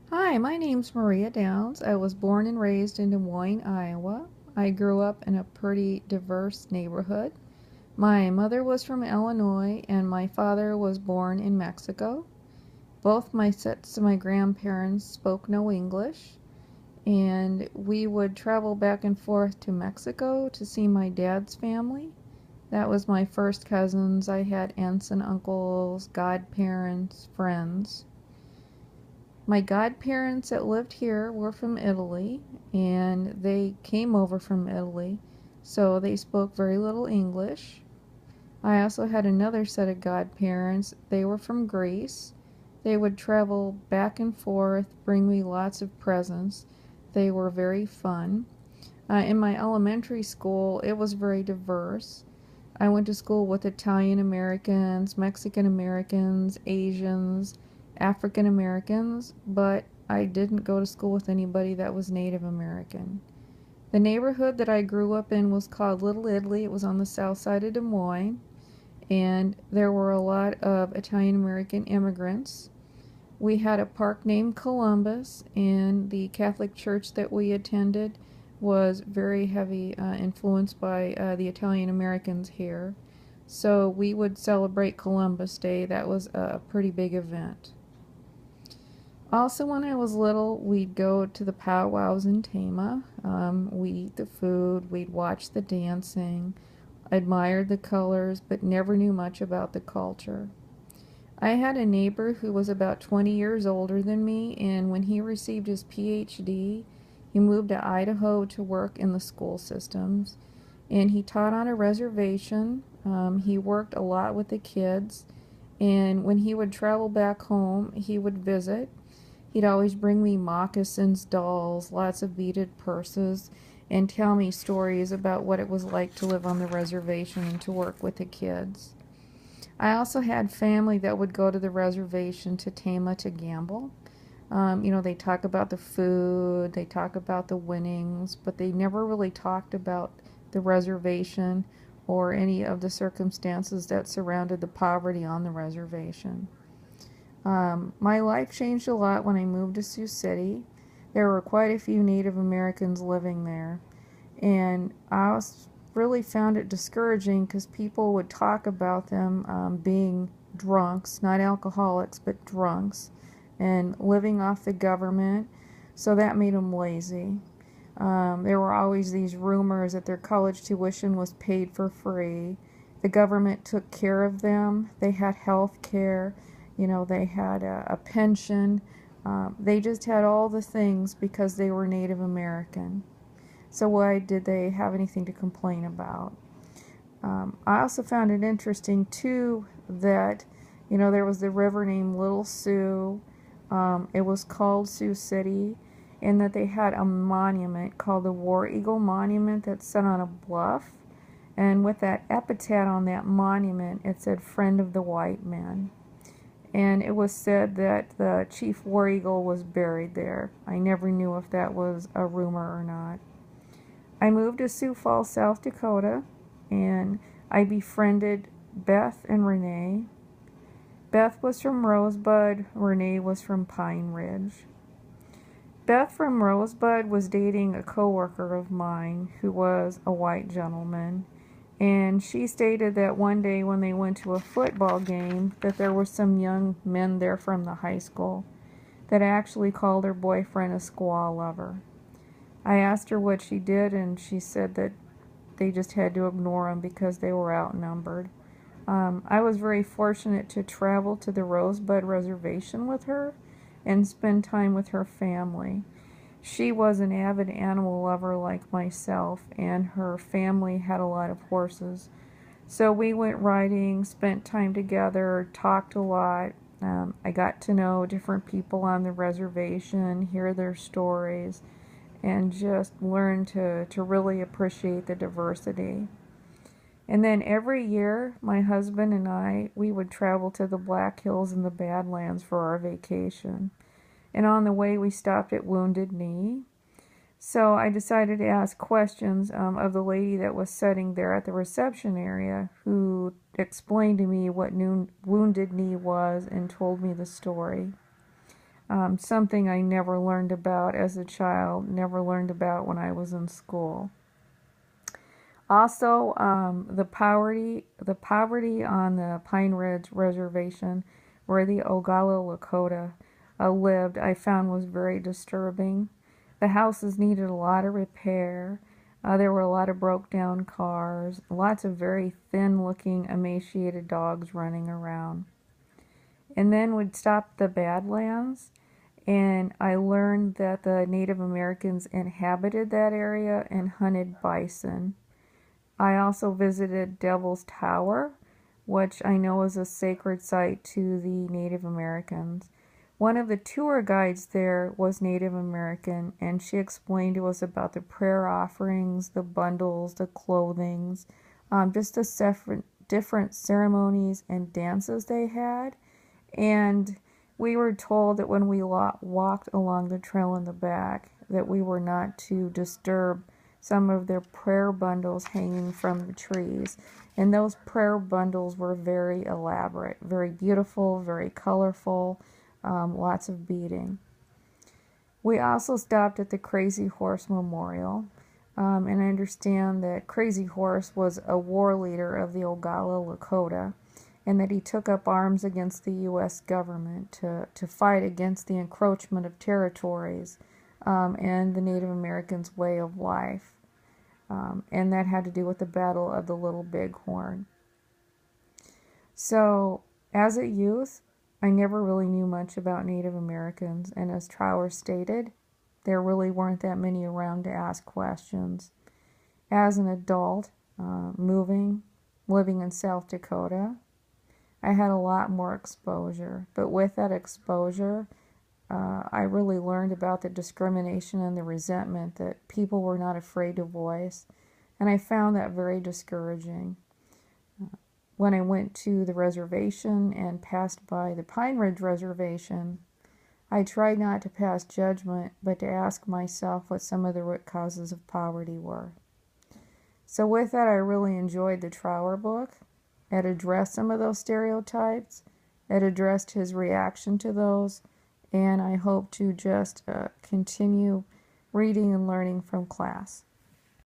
Hi, my name's Maria Downs. I was born and raised in Des Moines, Iowa. I grew up in a pretty diverse neighborhood. My mother was from Illinois and my father was born in Mexico. Both my sets of my grandparents spoke no English, and we would travel back and forth to Mexico to see my dad's family. That was my first cousins. I had aunts and uncles, godparents, friends. My godparents that lived here were from Italy, and they came over from Italy, so they spoke very little English. I also had another set of godparents. They were from Greece. They would travel back and forth, bring me lots of presents. They were very fun. In my elementary school, it was very diverse. I went to school with Italian Americans, Mexican Americans, Asians, African Americans, but I didn't go to school with anybody that was Native American. The neighborhood that I grew up in was called Little Italy. It was on the south side of Des Moines, and there were a lot of Italian American immigrants. We had a park named Columbus, and the Catholic church that we attended was very heavy influenced by the Italian Americans here. So we would celebrate Columbus Day. That was a pretty big event. Also, when I was little, we'd go to the powwows in Tama. We'd eat the food, we'd watch the dancing, admired the colors, but never knew much about the culture. I had a neighbor who was about 20 years older than me, and when he received his PhD, he moved to Idaho to work in the school systems. And he taught on a reservation. He worked a lot with the kids, and when he would travel back home, he would visit. He'd always bring me moccasins, dolls, lots of beaded purses, and tell me stories about what it was like to live on the reservation and to work with the kids. I also had family that would go to the reservation to Tama to gamble. They talk about the food, they talk about the winnings, but they never really talked about the reservation or any of the circumstances that surrounded the poverty on the reservation. My life changed a lot when I moved to Sioux City. There were quite a few Native Americans living there, and really found it discouraging because people would talk about them being drunks, not alcoholics, but drunks, and living off the government, so that made them lazy. There were always these rumors that their college tuition was paid for free. The government took care of them. They had health care. They had a pension. They just had all the things because they were Native American. So why did they have anything to complain about? I also found it interesting too that there was the river named Little Sioux. It was called Sioux City, and that they had a monument called the War Eagle Monument that's set on a bluff. And with that epitaph on that monument, it said "Friend of the White Men." And it was said that the chief war eagle was buried there. I never knew if that was a rumor or not. I moved to Sioux Falls, South Dakota, and I befriended Beth and Renee. Beth was from Rosebud, Renee was from Pine Ridge. Beth from Rosebud was dating a coworker of mine who was a white gentleman, and she stated that one day when they went to a football game that there were some young men there from the high school that actually called her boyfriend a squaw lover. I asked her what she did, and she said that they just had to ignore him because they were outnumbered. I was very fortunate to travel to the Rosebud Reservation with her and spend time with her family. She was an avid animal lover like myself, and her family had a lot of horses. So we went riding, spent time together, talked a lot. I got to know different people on the reservation, hear their stories, and just learn to really appreciate the diversity. And then every year, my husband and I, we would travel to the Black Hills and the Badlands for our vacation. And on the way, we stopped at Wounded Knee. So I decided to ask questions of the lady that was sitting there at the reception area, who explained to me what Wounded Knee was and told me the story. something I never learned about as a child, never learned about when I was in school. Also, the poverty on the Pine Ridge Reservation, where the Oglala Lakota lived, I found was very disturbing. The houses needed a lot of repair. There were a lot of broke down cars, lots of very thin looking, emaciated dogs running around. And then we'd stop the Badlands, and I learned that the Native Americans inhabited that area and hunted bison. I also visited Devil's Tower, which I know is a sacred site to the Native Americans. One of the tour guides there was Native American, and she explained to us about the prayer offerings, the bundles, the clothings, just the different ceremonies and dances they had. And we were told that when we walked along the trail in the back, that we were not to disturb some of their prayer bundles hanging from the trees. And those prayer bundles were very elaborate, very beautiful, very colorful, lots of beading. We also stopped at the Crazy Horse Memorial, and I understand that Crazy Horse was a war leader of the Oglala Lakota, and that he took up arms against the U.S. government to fight against the encroachment of territories and the Native Americans' way of life. And that had to do with the Battle of the Little Bighorn. So, as a youth, I never really knew much about Native Americans, and as Trower stated, there really weren't that many around to ask questions. As an adult, living in South Dakota, I had a lot more exposure, but with that exposure, I really learned about the discrimination and the resentment that people were not afraid to voice, and I found that very discouraging. When I went to the reservation and passed by the Pine Ridge Reservation, I tried not to pass judgment, but to ask myself what some of the root causes of poverty were. So with that, I really enjoyed the Trower book. It addressed some of those stereotypes. It addressed his reaction to those. And I hope to just continue reading and learning from class.